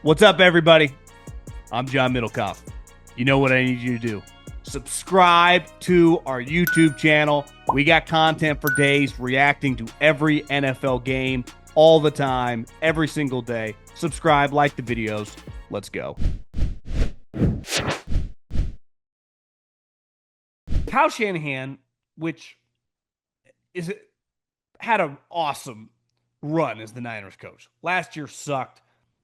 What's up, everybody? I'm John Middlekauff. You know what I need you to do. Subscribe to our YouTube channel. We got content for days reacting to every NFL game all the time, every single day. Subscribe, like the videos. Let's go. Kyle Shanahan, which had an awesome run as the Niners coach. Last year sucked.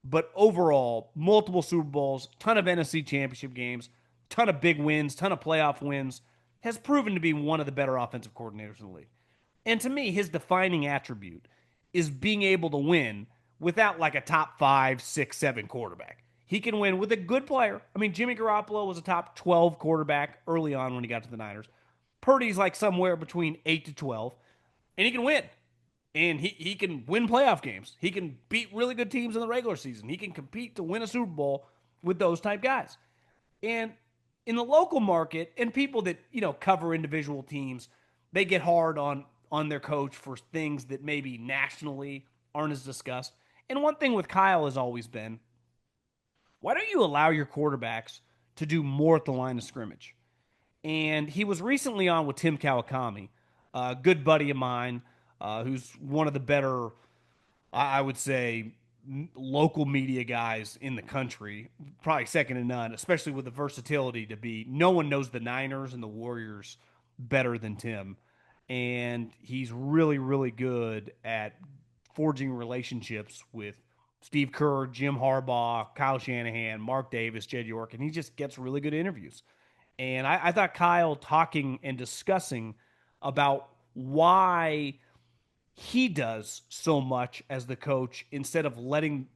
But overall, multiple Super Bowls, ton of NFC championship games, ton of big wins, ton of playoff wins, has proven to be one of the better offensive coordinators in the league. And to me, his defining attribute is being able to win without like a top 5, 6, 7 quarterback. He can win with a good player. I mean, Jimmy Garoppolo was a top 12 quarterback early on when he got to the Niners. Purdy's like somewhere between 8 to 12, and he can win. And he can win playoff games. He can beat really good teams in the regular season. He can compete to win a Super Bowl with those type guys. And in the local market, and people that, cover individual teams, they get hard on their coach for things that maybe nationally aren't as discussed. And one thing with Kyle has always been, why don't you allow your quarterbacks to do more at the line of scrimmage? And he was recently on with Tim Kawakami, a good buddy of mine, who's one of the better, I would say, local media guys in the country, probably second to none, especially with the versatility to be, no one knows the Niners and the Warriors better than Tim. And he's really, really good at forging relationships with Steve Kerr, Jim Harbaugh, Kyle Shanahan, Mark Davis, Jed York, and he just gets really good interviews. And I thought Kyle talking and discussing about why he does so much as the coach instead of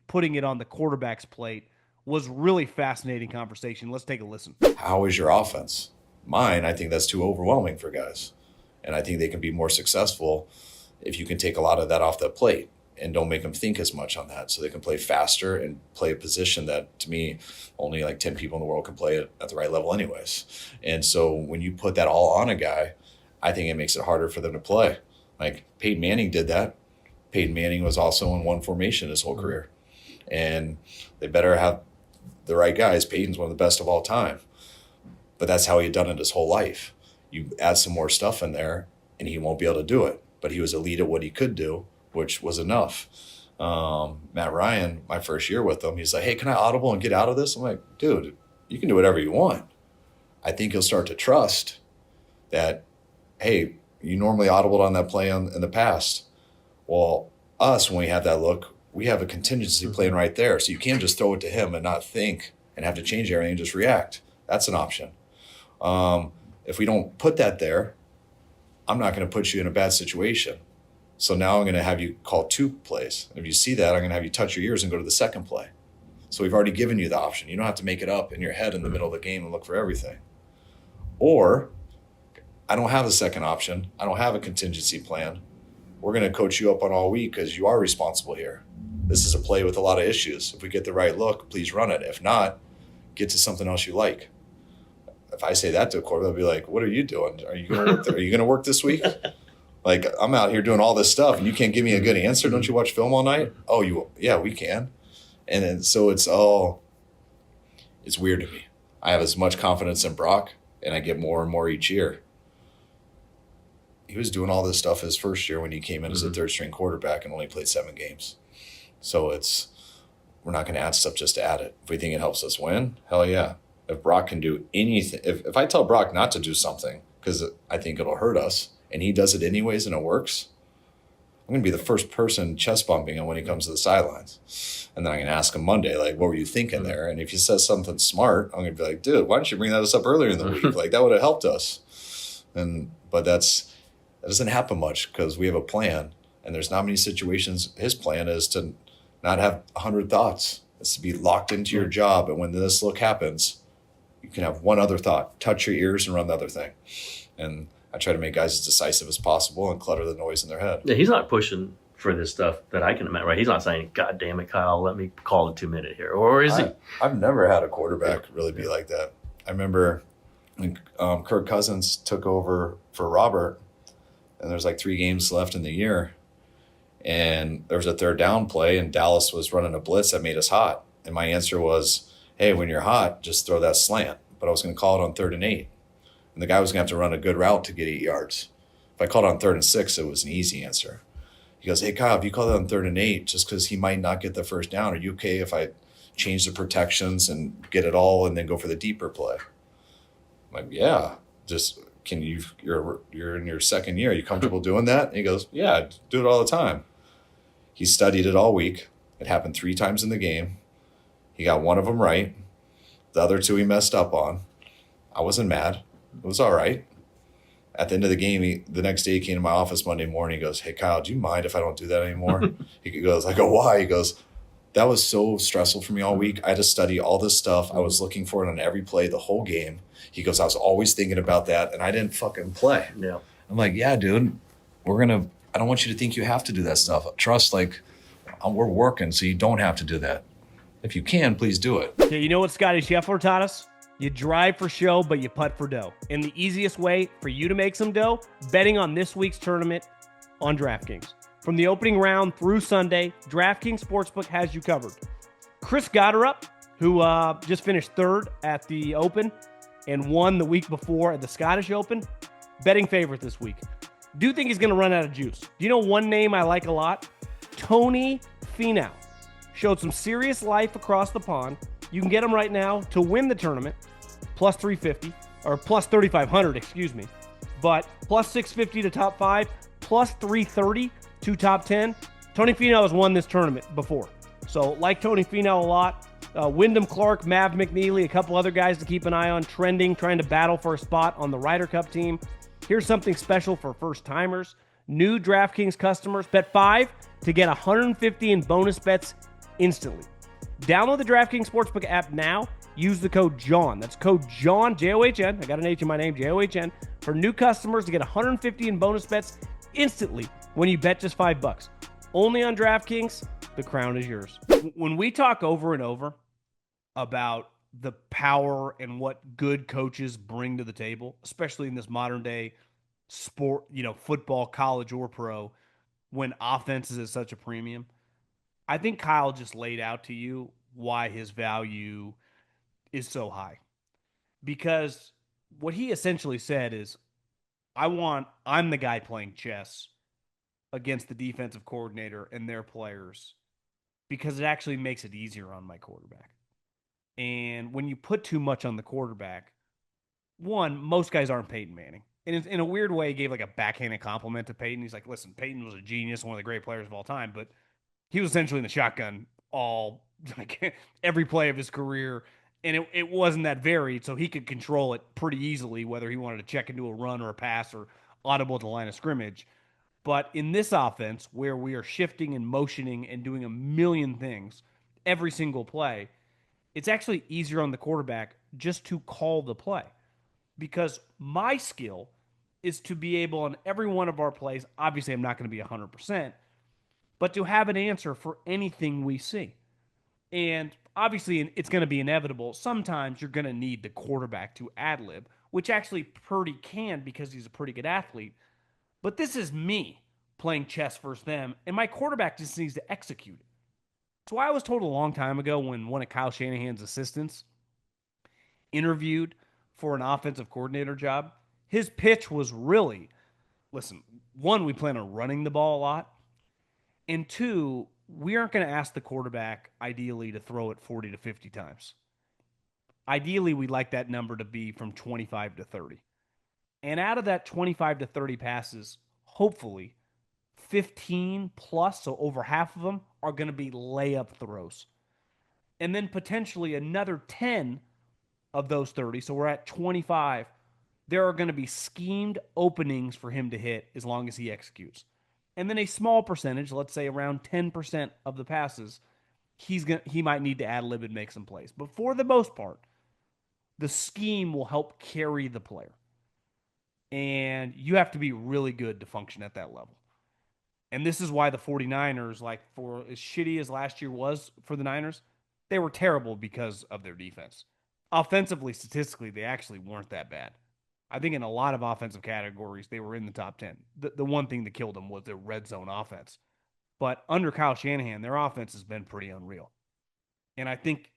putting it on the quarterback's plate was really fascinating conversation. Let's take a listen. How is your offense? Mine, I think that's too overwhelming for guys. And I think they can be more successful if you can take a lot of that off the plate and don't make them think as much on that, so they can play faster and play a position that, to me, only like 10 people in the world can play it at the right level anyways. And so when you put that all on a guy, I think it makes it harder for them to play. Like Peyton Manning did that. Peyton Manning was also in one formation his whole career. And they better have the right guys. Peyton's one of the best of all time. But that's how he had done it his whole life. You add some more stuff in there, and he won't be able to do it. But he was elite at what he could do, which was enough. Matt Ryan, my first year with him, he's like, hey, can I audible and get out of this? I'm like, dude, you can do whatever you want. I think he'll start to trust that, hey, you normally audibled on that play in the past. Well, us, when we have that look, we have a contingency playing right there. So you can't just throw it to him and not think and have to change everything and just react. That's an option. If we don't put that there, I'm not going to put you in a bad situation. So now I'm going to have you call 2 plays. And if you see that, I'm going to have you touch your ears and go to the second play. So we've already given you the option. You don't have to make it up in your head in the middle of the game and look for everything. Or I don't have a second option. I don't have a contingency plan. We're going to coach you up on all week because you are responsible here. This is a play with a lot of issues. If we get the right look, please run it. If not, get to something else you like. If I say that to a quarterback, they'll be like, what are you doing? Are you going to work? Are you going to work this week? Like, I'm out here doing all this stuff and you can't give me a good answer. Don't you watch film all night? Oh, yeah, we can. And then, so it's weird to me. I have as much confidence in Brock and I get more and more each year. He was doing all this stuff his first year when he came in as a third-string quarterback and only played 7 games. So we're not going to add stuff just to add it. If we think it helps us win, hell yeah. If Brock can do anything, if I tell Brock not to do something because I think it'll hurt us, and he does it anyways and it works, I'm going to be the first person chest bumping him when he comes to the sidelines. And then I'm going to ask him Monday, like, what were you thinking there? And if he says something smart, I'm going to be like, dude, why didn't you bring that up earlier in the week? Like, that would have helped us. But that doesn't happen much because we have a plan, and there's not many situations. His plan is to not have 100 thoughts. It's to be locked into your job, and when this look happens, you can have one other thought, touch your ears and run the other thing. And I try to make guys as decisive as possible and clutter the noise in their head. Yeah, he's not pushing for this stuff that I can imagine, right? He's not saying, God damn it, Kyle, let me call a 2-minute here. Or is he? I've never had a quarterback really be like that. I remember when Kirk Cousins took over for Robert, and there's like 3 games left in the year, and there was a third down play, and Dallas was running a blitz that made us hot. And my answer was, hey, when you're hot, just throw that slant. But I was going to call it on 3rd and 8. And the guy was going to have to run a good route to get 8 yards. If I called it on 3rd and 6, it was an easy answer. He goes, hey, Kyle, if you call that on 3rd and 8, just because he might not get the first down, are you okay if I change the protections and get it all and then go for the deeper play? I'm like, yeah, just can you, you're in your second year. Are you comfortable doing that? And he goes, yeah, I do it all the time. He studied it all week. It happened 3 times in the game. He got one of them right. The other 2 he messed up on. I wasn't mad. It was all right. At the end of the game, the next day he came to my office Monday morning. He goes, hey, Kyle, do you mind if I don't do that anymore? He goes, I go, why? He goes, that was so stressful for me all week. I had to study all this stuff. I was looking for it on every play the whole game. He goes, I was always thinking about that, and I didn't fucking play. Yeah. I'm like, yeah, dude, I don't want you to think you have to do that stuff. Trust, we're working, so you don't have to do that. If you can, please do it. Yeah, you know what Scotty Scheffler taught us? You drive for show, but you putt for dough. And the easiest way for you to make some dough, betting on this week's tournament on DraftKings. From the opening round through Sunday, DraftKings Sportsbook has you covered. Chris Gotterup, who just finished 3rd at the Open and won the week before at the Scottish Open, betting favorite this week. Do think he's going to run out of juice. Do you know one name I like a lot? Tony Finau. Showed some serious life across the pond. You can get him right now to win the tournament, plus 350, or plus 3,500, excuse me. But plus 650 to top 5, plus 330 to top 10. Tony Finau has won this tournament before. So like Tony Finau a lot. Wyndham Clark, Mav McNeely, a couple other guys to keep an eye on, trending, trying to battle for a spot on the Ryder Cup team. Here's something special for first-timers. New DraftKings customers, bet 5 to get 150 in bonus bets instantly. Download the DraftKings Sportsbook app now. Use the code JOHN. That's code JOHN, J-O-H-N. I got an H in my name, J-O-H-N. For new customers to get 150 in bonus bets instantly when you bet just $5. Only on DraftKings. The crown is yours. When we talk over and over about the power and what good coaches bring to the table, especially in this modern day sport, football, college or pro, when offense is at such a premium, I think Kyle just laid out to you why his value is so high. Because what he essentially said is, I'm the guy playing chess against the defensive coordinator and their players because it actually makes it easier on my quarterback. And when you put too much on the quarterback, one, most guys aren't Peyton Manning. And in a weird way, he gave like a backhanded compliment to Peyton. He's like, listen, Peyton was a genius, one of the great players of all time, but he was essentially in the shotgun every play of his career. And it wasn't that varied, so he could control it pretty easily, whether he wanted to check into a run or a pass or audible at the line of scrimmage. But in this offense, where we are shifting and motioning and doing a million things every single play, it's actually easier on the quarterback just to call the play. Because my skill is to be able on every one of our plays, obviously I'm not going to be 100%, but to have an answer for anything we see. And obviously it's going to be inevitable. Sometimes you're going to need the quarterback to ad-lib, which actually Purdy can because he's a pretty good athlete. But this is me playing chess versus them, and my quarterback just needs to execute it. That's why I was told a long time ago when one of Kyle Shanahan's assistants interviewed for an offensive coordinator job, his pitch was really, listen, one, we plan on running the ball a lot, and two, we aren't going to ask the quarterback, ideally, to throw it 40 to 50 times. Ideally, we'd like that number to be from 25 to 30. And out of that 25 to 30 passes, hopefully, 15 plus, so over half of them, are going to be layup throws. And then potentially another 10 of those 30, so we're at 25, there are going to be schemed openings for him to hit as long as he executes. And then a small percentage, let's say around 10% of the passes, he might need to ad-lib and make some plays. But for the most part, the scheme will help carry the player. And you have to be really good to function at that level. And this is why the 49ers, for as shitty as last year was for the Niners, they were terrible because of their defense. Offensively, statistically, they actually weren't that bad. I think in a lot of offensive categories, they were in the top 10. The one thing that killed them was their red zone offense. But under Kyle Shanahan, their offense has been pretty unreal. And I think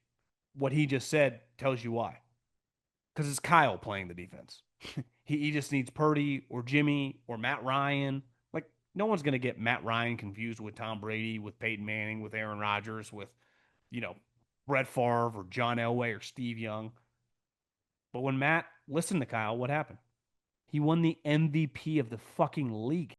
what he just said tells you why. Because it's Kyle playing the defense. He just needs Purdy or Jimmy or Matt Ryan. Like, no one's going to get Matt Ryan confused with Tom Brady, with Peyton Manning, with Aaron Rodgers, with, you know, Brett Favre or John Elway or Steve Young. But when Matt listened to Kyle, what happened? He won the MVP of the fucking league.